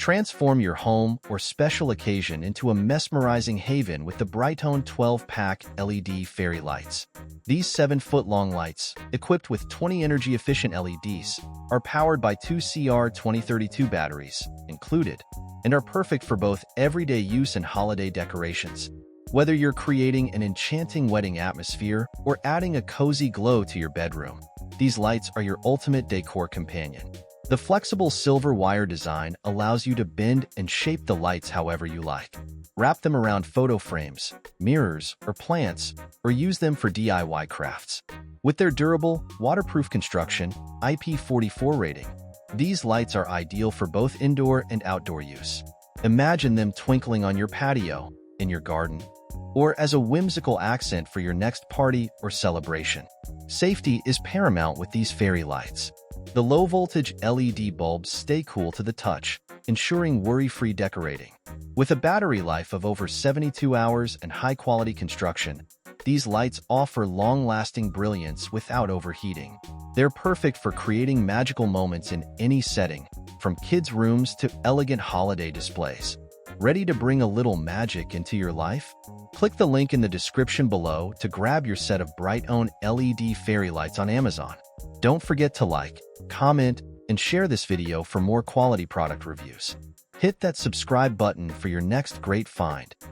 Transform your home or special occasion into a mesmerizing haven with the Brightown 12-pack LED fairy lights. These 7-foot-long lights, equipped with 20 energy-efficient LEDs, are powered by two CR2032 batteries included and are perfect for both everyday use and holiday decorations. Whether you're creating an enchanting wedding atmosphere or adding a cozy glow to your bedroom, these lights are your ultimate decor companion. The flexible silver wire design allows you to bend and shape the lights however you like. Wrap them around photo frames, mirrors, or plants, or use them for DIY crafts. With their durable, waterproof construction, IP44 rating, these lights are ideal for both indoor and outdoor use. Imagine them twinkling on your patio, in your garden, or as a whimsical accent for your next party or celebration. Safety is paramount with these fairy lights. The low-voltage LED bulbs stay cool to the touch, ensuring worry-free decorating. With a battery life of over 72 hours and high-quality construction, these lights offer long-lasting brilliance without overheating. They're perfect for creating magical moments in any setting, from kids' rooms to elegant holiday displays. Ready to bring a little magic into your life? Click the link in the description below to grab your set of Brightown LED fairy lights on Amazon. Don't forget to like, comment, and share this video for more quality product reviews. Hit that subscribe button for your next great find.